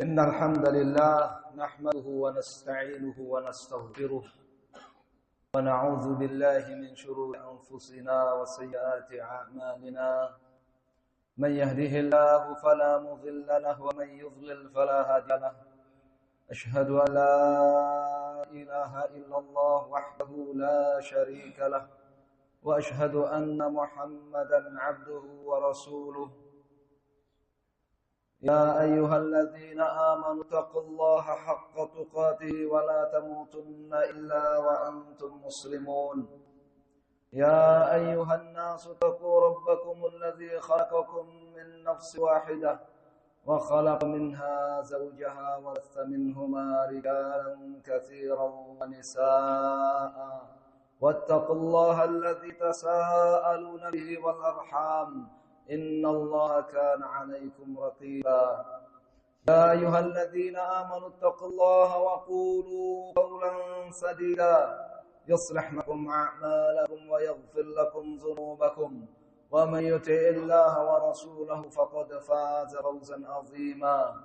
إن الحمد لله نحمده ونستعينه ونستغفره ونعوذ بالله من شرور أنفسنا وسيئات أعمالنا من يهده الله فلا مضل له ومن يضلل فلا هادي له أشهد أن لا إله إلا الله وحده لا شريك له وأشهد أن محمدا عبده ورسوله يا أيها الذين آمنوا اتقوا الله حق تقاته ولا تموتن إلا وأنتم مسلمون يا أيها الناس اتقوا ربكم الذي خلقكم من نفس واحدة وخلق منها زوجها وبث منهما رجالا كثيرا ونساء واتقوا الله الذي تساءلون به والأرحام إن الله كان عليكم رقيبا يا أيها الذين آمنوا اتقوا الله وقولوا قولا سديدا يصلح لكم أعمالكم ويغفر لكم ذنوبكم ومن يطع الله ورسوله فقد فاز فوزا عظيما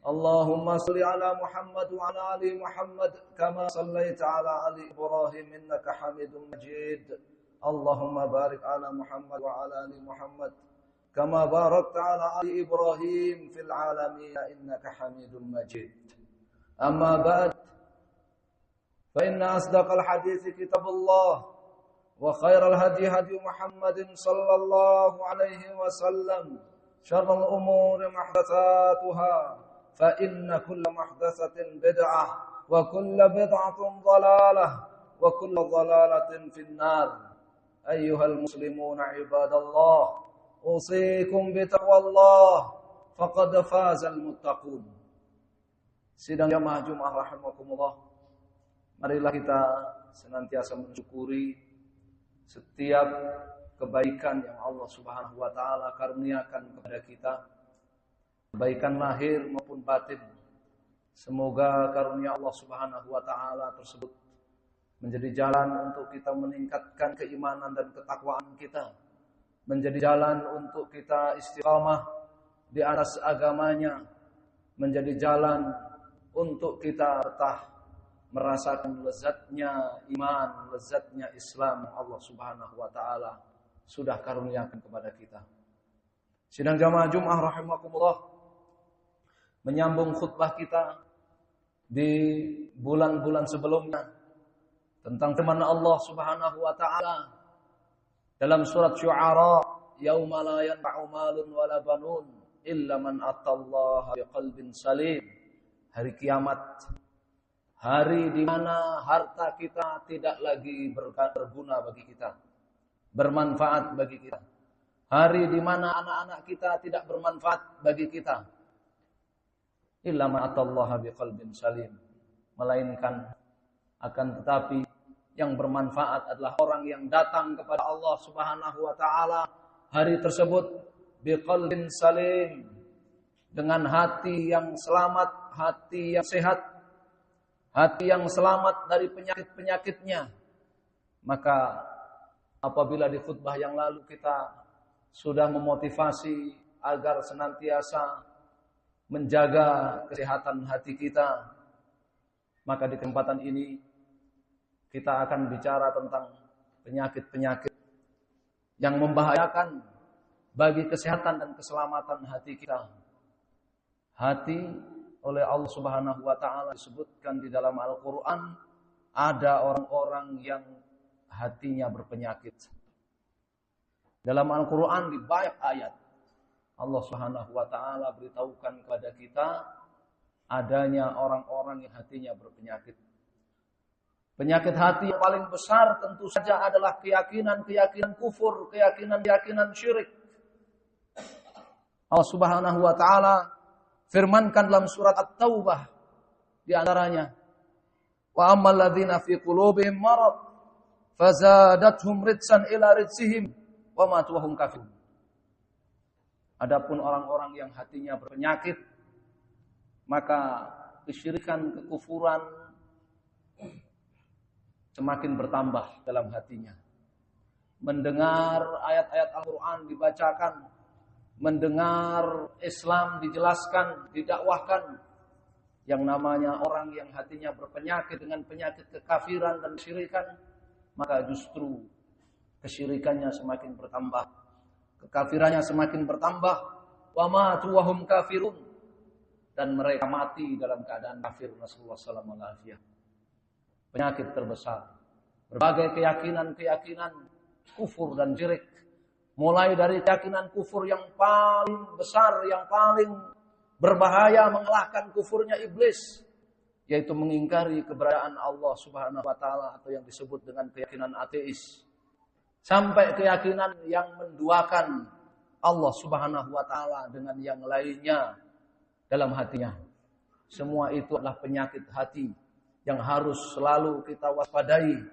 اللهم صل على محمد وعلى آل محمد كما صليت على آل إبراهيم إنك حميد مجيد اللهم بارك على محمد وعلى آل محمد كما باركت على آل إبراهيم في العالمين إنك حميد مجيد أما بعد فإن أصدق الحديث كتاب الله وخير الهدي هدي محمد صلى الله عليه وسلم شر الأمور محدثاتها فإن كل محدثة بدعة وكل بدعة ضلالة وكل ضلالة في النار أيها المسلمون عباد الله أوصيكم بتقوى الله فقد فاز المتقون. Sidang jamaah Jumat rahimakumullah, marilah kita senantiasa mensyukuri setiap kebaikan yang Allah Subhanahu wa taala karuniakan kepada kita, kebaikan lahir maupun batin. Semoga karunia Allah Subhanahu wa taala tersebut menjadi jalan untuk kita meningkatkan keimanan dan ketakwaan kita, menjadi jalan untuk kita istiqamah di atas agamanya, menjadi jalan untuk kita betah merasakan lezatnya iman, lezatnya Islam Allah Subhanahu wa taala sudah karuniakan kepada kita. Sidang jamaah Jumat rahimakumullah, menyambung khutbah kita di bulan-bulan sebelumnya tentang firman Allah Subhanahu wa taala dalam surat Syu'ara, yauma la yanfa'u malun wala banun illa man atallaha biqalbin salim. Hari kiamat, hari di mana harta kita tidak lagi berguna bagi kita, bermanfaat bagi kita. Hari di mana anak-anak kita tidak bermanfaat bagi kita. Illa man atallaha biqalbin salim. Melainkan akan tetapi yang bermanfaat adalah orang yang datang kepada Allah Subhanahu wa taala hari tersebut biqalbin salim, dengan hati yang selamat, hati yang sehat, hati yang selamat dari penyakit-penyakitnya. Maka apabila di khutbah yang lalu kita sudah memotivasi agar senantiasa menjaga kesehatan hati kita, maka di kesempatan ini kita akan bicara tentang penyakit-penyakit yang membahayakan bagi kesehatan dan keselamatan hati kita. Hati oleh Allah Subhanahu wa taala disebutkan di dalam Al-Qur'an, ada orang-orang yang hatinya berpenyakit. Dalam Al-Qur'an di banyak ayat Allah Subhanahu wa taala beritahukan kepada kita adanya orang-orang yang hatinya berpenyakit. Penyakit hati yang paling besar tentu saja adalah keyakinan-keyakinan kufur, keyakinan-keyakinan syirik. Allah Subhanahu wa taala firmankan dalam surat At-Taubah di antaranya, wa ammal ladzina fi qulubihim marad fazadathum rijsan ila rijsihim wa matu wa hum kafirun. Adapun orang-orang yang hatinya berpenyakit, maka kesyirikan, kekufuran semakin bertambah dalam hatinya. Mendengar ayat-ayat Al-Quran dibacakan, mendengar Islam dijelaskan, didakwahkan, yang namanya orang yang hatinya berpenyakit dengan penyakit kekafiran dan kesyirikan, maka justru kesyirikannya semakin bertambah, kekafirannya semakin bertambah, wa matu wa hum kafirun, dan mereka mati dalam keadaan kafir. Nasallallahu alaihi wasallam. Penyakit terbesar, berbagai keyakinan kufur dan syirik, mulai dari keyakinan kufur yang paling besar, yang paling berbahaya, mengalahkan kufurnya iblis, yaitu mengingkari keberadaan Allah Subhanahu wa taala atau yang disebut dengan keyakinan ateis, sampai keyakinan yang menduakan Allah Subhanahu wa taala dengan yang lainnya dalam hatinya. Semua itu adalah penyakit hati yang harus selalu kita waspadai,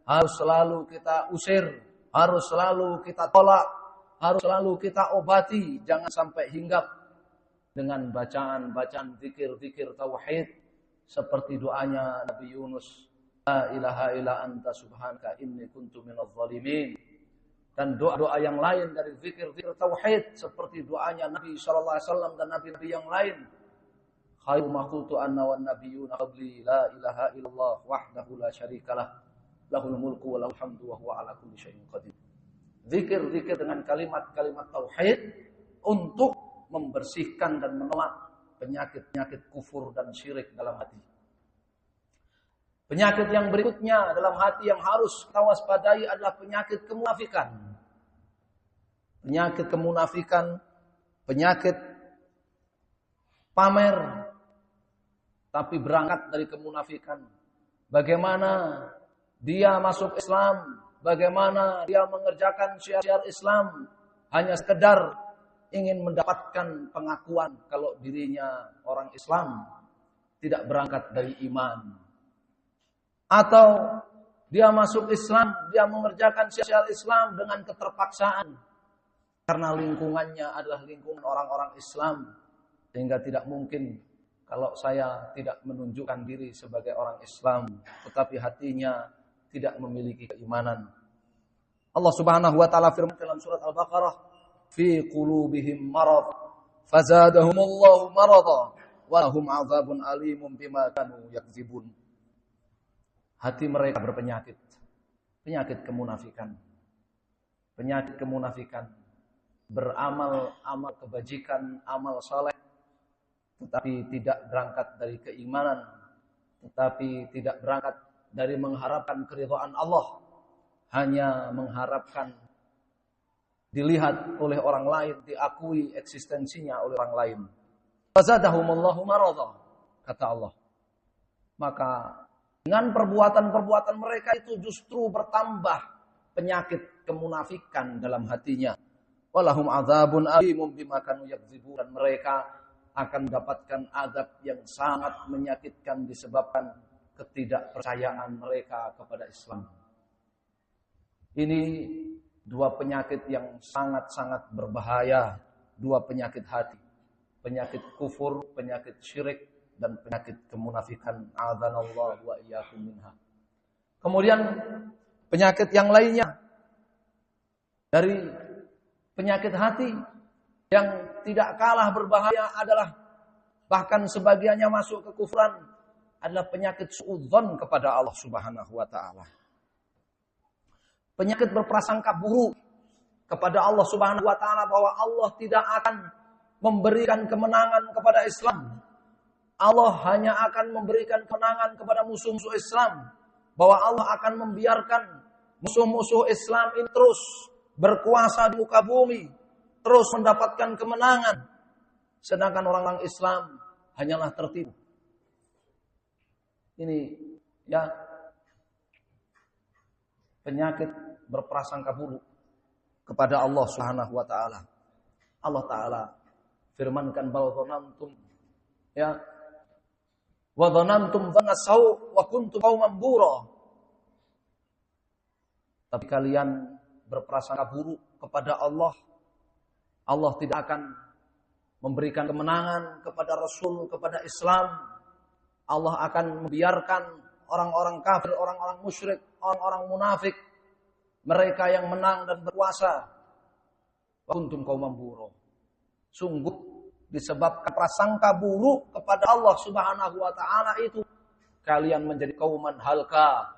harus selalu kita usir, harus selalu kita tolak, harus selalu kita obati. Jangan sampai hinggap dengan bacaan-bacaan zikir-zikir tauhid seperti doanya Nabi Yunus, la ilaha illa anta subhanaka inni kuntu minadh dhalimin, dan doa-doa yang lain dari zikir-zikir tauhid seperti doanya Nabi sallallahu alaihi wasallam dan nabi-nabi yang lain. Khairu ma qultu anna wan nabiyyuna qabli la ilaha illallah wahdahu la syarikalah lahul mulku wa lahul hamdu wa huwa ala kulli syai'in qadir. Zikir-zikir dengan kalimat-kalimat tauhid untuk membersihkan dan menolak penyakit-penyakit kufur dan syirik dalam hati. Penyakit yang berikutnya dalam hati yang harus kita waspadai adalah penyakit kemunafikan. Penyakit kemunafikan, penyakit pamer, tapi berangkat dari kemunafikan. Bagaimana dia masuk Islam, bagaimana dia mengerjakan syiar-syiar Islam, hanya sekedar ingin mendapatkan pengakuan kalau dirinya orang Islam, tidak berangkat dari iman. Atau dia masuk Islam, dia mengerjakan syiar Islam dengan keterpaksaan karena lingkungannya adalah lingkungan orang-orang Islam, sehingga tidak mungkin kalau saya tidak menunjukkan diri sebagai orang Islam tetapi hatinya tidak memiliki keimanan. Allah Subhanahu wa taala firman dalam surat Al-Baqarah, fi qulubihim marad fazadahumullahu marada wa lahum 'adzabun alimun bima kanu yakdzibun. Hati mereka berpenyakit, penyakit kemunafikan. Penyakit kemunafikan, beramal amal kebajikan, amal saleh, tetapi tidak berangkat dari keimanan, tetapi tidak berangkat dari mengharapkan keridhaan Allah, hanya mengharapkan dilihat oleh orang lain, diakui eksistensinya oleh orang lain. Fazadahumullahu marada, kata Allah. Maka dengan perbuatan-perbuatan mereka itu justru bertambah penyakit kemunafikan dalam hatinya. Walahum adzabun alimum bima kanu yakdzibun, dan mereka akan mendapatkan azab yang sangat menyakitkan disebabkan ketidakpercayaan mereka kepada Islam. Ini dua penyakit yang sangat-sangat berbahaya, dua penyakit hati. Penyakit kufur, penyakit syirik, dan penyakit kemunafikan. A'adzanallahu wa iyyakum minha. Kemudian penyakit yang lainnya dari penyakit hati yang tidak kalah berbahaya adalah, bahkan sebagiannya masuk ke kufuran, adalah penyakit suudzon kepada Allah Subhanahu wa taala. Penyakit berprasangka buruk kepada Allah Subhanahu wa taala bahwa Allah tidak akan memberikan kemenangan kepada Islam. Allah hanya akan memberikan kemenangan kepada musuh-musuh Islam. Bahwa Allah akan membiarkan musuh-musuh Islam ini terus berkuasa di muka bumi, terus mendapatkan kemenangan. Sedangkan orang-orang Islam hanyalah tertipu. Ini ya penyakit berprasangka buruk kepada Allah Subhanahu wa taala. Allah taala firmankan bahwa dhanantum ya wa dhanantum dhanasau wa kuntum qauman bura. Tapi kalian berprasangka buruk kepada Allah. Allah tidak akan memberikan kemenangan kepada Rasul, kepada Islam. Allah akan membiarkan orang-orang kafir, orang-orang musyrik, orang-orang munafik, mereka yang menang dan berkuasa. Wa kuntum qauman bura. Sungguh disebabkan prasangka buruk kepada Allah Subhanahu wa taala itu kalian menjadi kauman halka,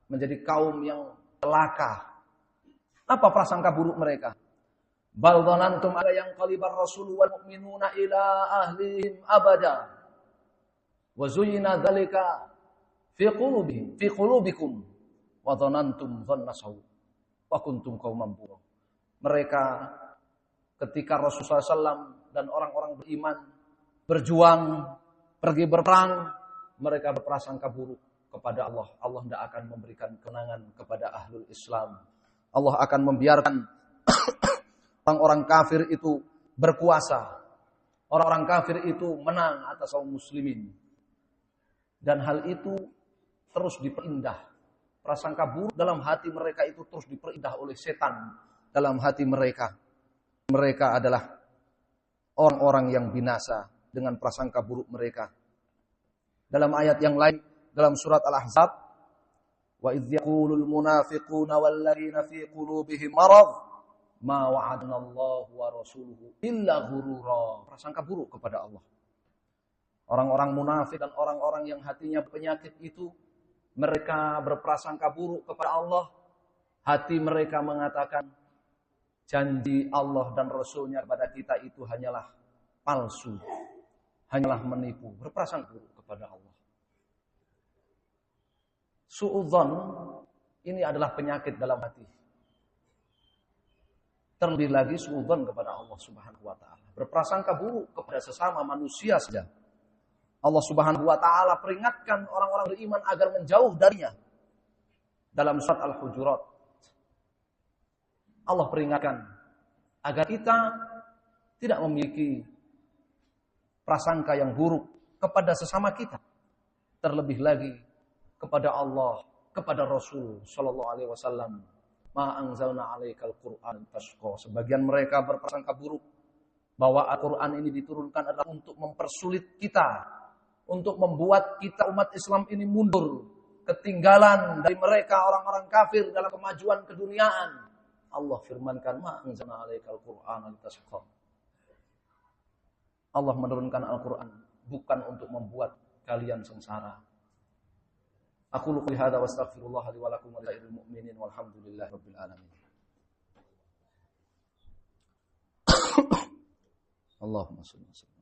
menjadi kaum yang celaka. Apa prasangka buruk mereka? Bal dhanantum ala yang qalibar rasul wal mu'minuna ila ahlihim abada. Wa zuyyina dzalika fi qulubikum wa dhanantum dhanna saw wa kuntum qauman bura. Mereka ketika Rasulullah SAW dan orang-orang beriman berjuang, pergi berperang, mereka berprasangka buruk kepada Allah. Allah tidak akan memberikan kemenangan kepada ahlul Islam. Allah akan membiarkan orang-orang kafir itu berkuasa. Orang-orang kafir itu menang atas kaum muslimin. Dan hal itu terus diperindah. Prasangka buruk dalam hati mereka itu terus diperindah oleh setan dalam hati mereka. Mereka adalah orang-orang yang binasa dengan prasangka buruk mereka. Dalam ayat yang lain, dalam surat Al-Ahzab, wa idh yaqulul munafiquna walladzina fi qulubihim marad ma wa'adna Allahu wa rasuluhu illa ghurura. Prasangka buruk kepada Allah. Orang-orang munafik dan orang-orang yang hatinya penyakit itu, mereka berprasangka buruk kepada Allah. Hati mereka mengatakan, janji Allah dan Rasulnya kepada kita itu hanyalah palsu. Hanyalah menipu. Berprasangka buruk kepada Allah. Su'udzon ini adalah penyakit dalam hati. Terlebih lagi su'udzon kepada Allah Subhanahu wa taala. Berprasangka buruk kepada sesama manusia saja. Allah Subhanahu wa taala peringatkan orang-orang beriman agar menjauh darinya. Dalam surat Al-Hujurat Allah peringatkan agar kita tidak memiliki prasangka yang buruk kepada sesama kita. Terlebih lagi kepada Allah, kepada Rasul sallallahu alaihi wasallam. Ma anzalna 'alaikal Qur'an tashqa. Sebagian mereka berprasangka buruk bahwa Al-Qur'an ini diturunkan adalah untuk mempersulit kita, untuk membuat kita umat Islam ini mundur, ketinggalan dari mereka orang-orang kafir dalam kemajuan keduniaan. Allah firmankan, ma anzalna 'alaikal Qur'an tashqa. Allah menurunkan Al-Qur'an bukan untuk membuat kalian sengsara. Aku luqul hadza wa astaghfirullah li wa lakum wa lil mu'minin walhamdulillahi rabbil alamin. Allahumma shalli wa sallim.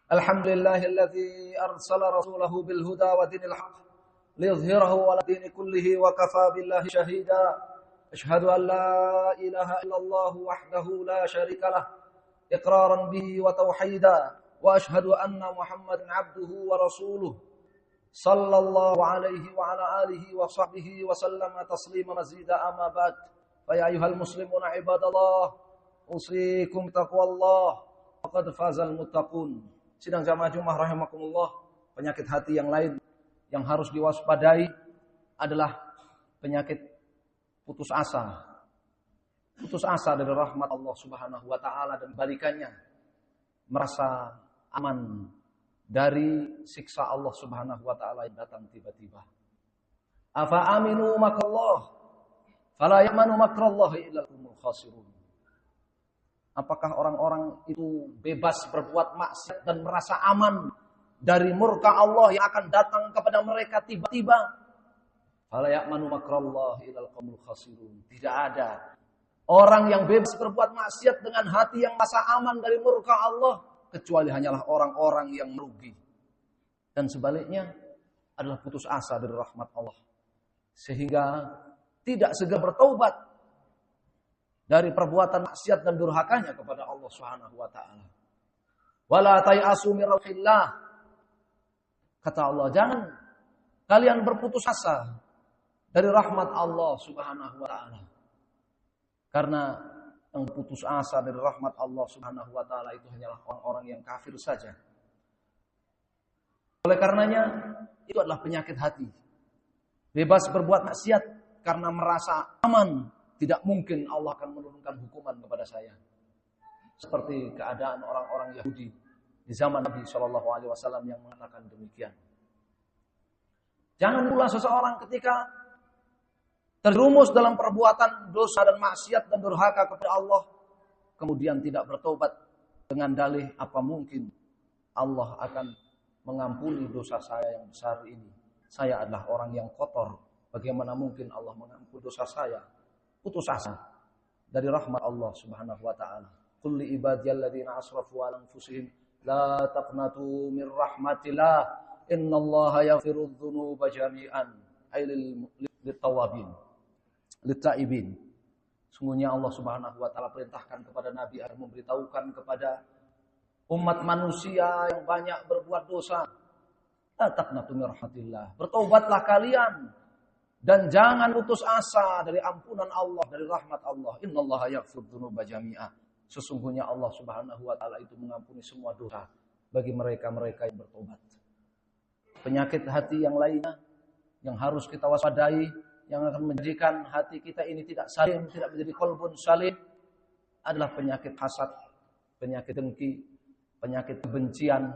Alhamdulillahilladzi arsala rasulahu bil huda wa dinil haqq liyudhhirahu 'ala dini kullihi wa kafaa billahi shahida. Asyhadu an la ilaha illallah wahdahu la syarika lah iqraran bihi wa tauhida wa asyhadu anna Muhammadan 'abduhu wa rasuluh sallallahu alaihi wa ala alihi wa sahbihi wa sallama taslima mazida amma ba'd. Fa ya ayyuhal muslimuna ibadallah usikum taqwallah faqad fazal muttaqun. Sidang jamaah Jumat rahimakumullah, penyakit hati yang lain yang harus diwaspadai adalah penyakit putus asa. Putus asa dari rahmat Allah Subhanahu wa taala dan balikannya merasa aman dari siksa Allah Subhanahu wa taala yang datang tiba-tiba. Afa aminu makrallah fala ya'manu makrallahi illa al-qaumul khasirun. Apakah orang-orang itu bebas berbuat maksiat dan merasa aman dari murka Allah yang akan datang kepada mereka tiba-tiba? Fala ya'manu makrallahi illal qaumul khasirun. Tidak ada orang yang bebas berbuat maksiat dengan hati yang merasa aman dari murka Allah kecuali hanyalah orang-orang yang merugi. Dan sebaliknya adalah putus asa dari rahmat Allah. Sehingga tidak segera bertaubat dari perbuatan maksiat dan durhakanya kepada Allah Subhanahu wa taala. Wala tayasu min rauhillah. Kata Allah, jangan kalian berputus asa dari rahmat Allah Subhanahu wa taala. Karena yang putus asa dari rahmat Allah Subhanahu wa taala itu hanyalah orang-orang yang kafir saja. Oleh karenanya itu adalah penyakit hati. Bebas berbuat maksiat karena merasa aman, tidak mungkin Allah akan menurunkan hukuman kepada saya. Seperti keadaan orang-orang Yahudi di zaman Nabi SAW yang mengatakan demikian. Jangan pula seseorang ketika terjerumus dalam perbuatan dosa dan maksiat dan durhaka kepada Allah, kemudian tidak bertobat dengan dalih apa mungkin Allah akan mengampuni dosa saya yang besar ini. Saya adalah orang yang kotor. Bagaimana mungkin Allah mengampuni dosa saya? Putus asa dari rahmat Allah Subhanahu wa taala. Qul li ibadiyalladzina asrafu 'ala anfusihim la taqnatu min rahmatillah innallaha yaghfirudz dzunuba jami'an ay lit-tawwabin lit-taibin. Sungguhnya Allah Subhanahu wa taala perintahkan kepada Nabi agar memberitahukan kepada umat manusia yang banyak berbuat dosa, la taqnatu min rahmatillah. Bertobatlah kalian dan jangan putus asa dari ampunan Allah, dari rahmat Allah. Innallaha yaghfirudz dzunuba jami'a. Sesungguhnya Allah Subhanahu wa taala itu mengampuni semua dosa bagi mereka-mereka yang bertobat. Penyakit hati yang lainnya yang harus kita waspadai, yang akan menjadikan hati kita ini tidak salim, tidak menjadi qalbun salim, adalah penyakit hasad, penyakit dengki, penyakit kebencian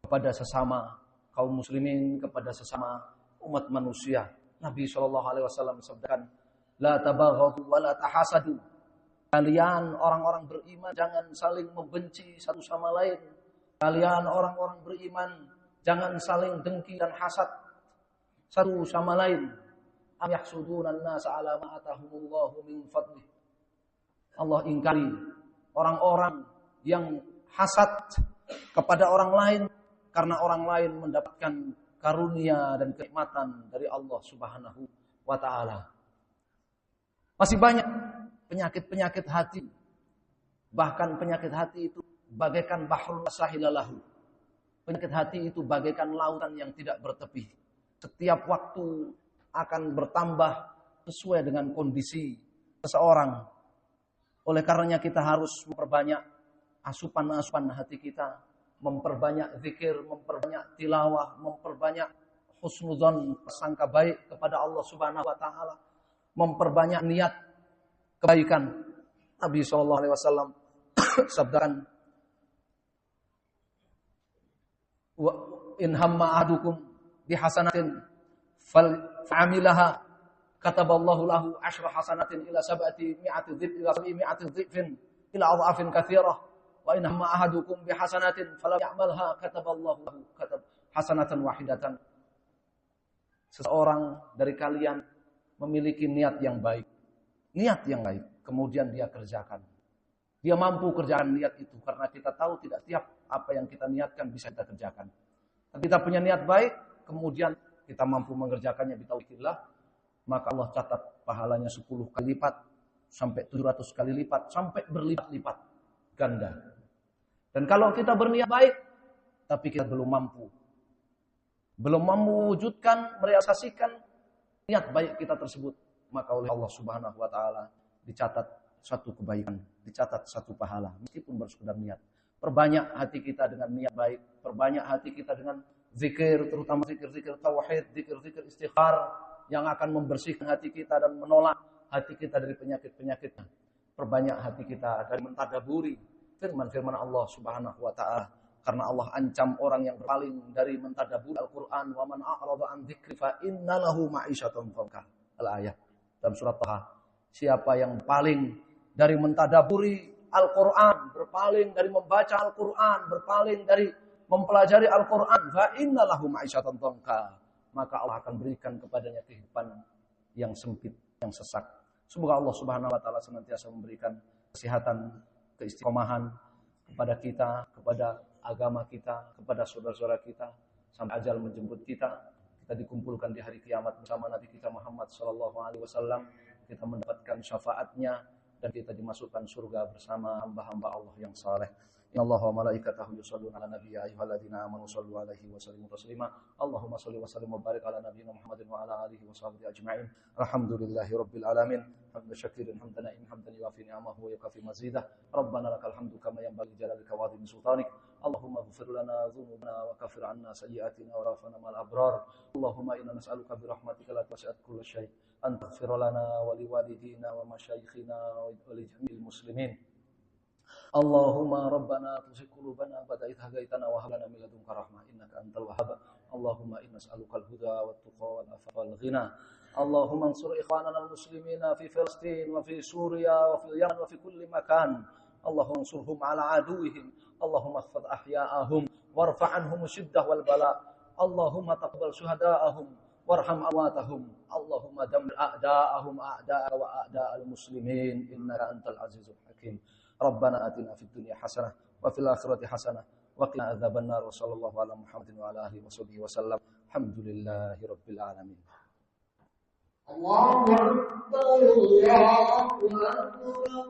kepada sesama kaum muslimin, kepada sesama umat manusia. Nabi SAW sabdakan, la tabaghadu wa la tahasadu. Kalian orang-orang beriman jangan saling membenci satu sama lain. Kalian orang-orang beriman jangan saling dengki dan hasad satu sama lain. Am yahsuduna an-nasa 'ala ma atahumullahu min fadlih. Allah ingkari orang-orang yang hasad kepada orang lain karena orang lain mendapatkan karunia dan kenikmatan dari Allah Subhanahu wa taala. Masih banyak penyakit-penyakit hati. Bahkan penyakit hati itu bagaikan bahrul sahilalahu. Penyakit hati itu bagaikan lautan yang tidak bertepi. Setiap waktu akan bertambah sesuai dengan kondisi seseorang. Oleh karenanya kita harus memperbanyak asupan-asupan hati kita, memperbanyak zikir, memperbanyak tilawah, memperbanyak husnudzon, prasangka baik kepada Allah Subhanahu wa taala, memperbanyak niat kebaikan. Nabi SAW sabdakan, wa in hamma ahadukum bihasanatin fa'amilaha kataballahu lahu 10 hasanatin ila 700 dhifin ila adhafin katsirah. Wa in hamma ahadukum bihasanatin falam ya'malha kataballahu lahu hasanatan wahidatan. Seseorang dari kalian memiliki niat yang baik. Niat yang baik, kemudian dia kerjakan. Dia mampu kerjakan niat itu karena kita tahu tidak tiap apa yang kita niatkan bisa kita kerjakan. Kita punya niat baik, kemudian kita mampu mengerjakannya bitauhidillah, maka Allah catat pahalanya 10 kali lipat sampai 700 kali lipat sampai berlipat-lipat ganda. Dan kalau kita berniat baik tapi kita belum mampu mewujudkan, merealisasikan niat baik kita tersebut, maka oleh Allah Subhanahu wa taala dicatat satu kebaikan, dicatat satu pahala meskipun baru sekedar niat. Perbanyak hati kita dengan niat baik, perbanyak hati kita dengan zikir, terutama zikir-zikir tauhid, zikir-zikir istighfar yang akan membersihkan hati kita dan menolak hati kita dari penyakit-penyakitnya. Perbanyak hati kita dari mentadaburi firman-firman Allah Subhanahu wa taala, karena Allah ancam orang yang berpaling dari mentadaburi Al-Qur'an, wa man a'rada an dzikri fa innalahu ma'isyatan dhanka. Al-ayat dalam surat Taha. Siapa yang paling dari mentadaburi Al-Qur'an, berpaling dari membaca Al-Qur'an, berpaling dari mempelajari Al-Qur'an, fa innalahu ma'isyatan dhanka, maka Allah akan berikan kepadanya kehidupan yang sempit, yang sesak. Semoga Allah Subhanahu wa taala senantiasa memberikan kesehatan, keistiqomahan kepada kita, kepada agama kita, kepada saudara-saudara kita sampai ajal menjemput kita. Kita dikumpulkan di hari kiamat bersama Nabi kita Muhammad sallallahu alaihi wasallam. Kita mendapatkan syafaatnya dan kita dimasukkan surga bersama hamba-hamba Allah yang saleh. Innallaha wa malaikatahu yusholluna 'alan nabiy ya ayyuhalladzina amanu shallu 'alaihi wa sallimu taslima. Allahumma shalli wa sallim wa barik 'ala nabiyyina Muhammadin wa 'ala alihi wa sahbihi ajma'in. Alhamdulillahirabbil alamin. Hamdan syakirin hamdan na'im hamdan yuwafi ni'amahu wa yukafi mazidah. Rabbana lakal hamdu kama yanbaghi jalalika wa 'azimi sultanik. Allahumma ighfir lana dhunubana wa kaffir 'anna sayyi'atina wa rafa'na ma'al abrar. Allahumma inna nas'aluka bi rahmatika la wasi'at kulla syai' an taghfir lana wa liwalidina wa masyayikhina wa li jami'il muslimin. Allahumma rabbana tuzigh qulubana ba'da idh hadaitana wa hab lana min ladunka rahmah innaka antal wahhab. Allahumma inna nas'alukal huda wat tuqa wal afafa wal ghina. Allahumma ansur ikhwanana al-muslimina fi Filastin wa fi Suriya wa fil Yaman wa fi kulli makan. Allahumma ansurhum ala aduwwihim. Allahumma ihfaz ahya'ahum warfa' anhum syiddah wal bala. Allahumma taqabbal syuhada'ahum warham amwatahum. Allahumma dammir a'da'ahum a'da'a wa a'da'al muslimin innaka antal azizul hakim. Rabbana atina fid dunya hasanah wa fil akhirati hasanah wa qina adzabannar. Wassallallahu ala Muhammadin wa ala alihi washabbihi wasallam. Alhamdulillahi rabbil alamin. Allahu akbar, Allahu akbar.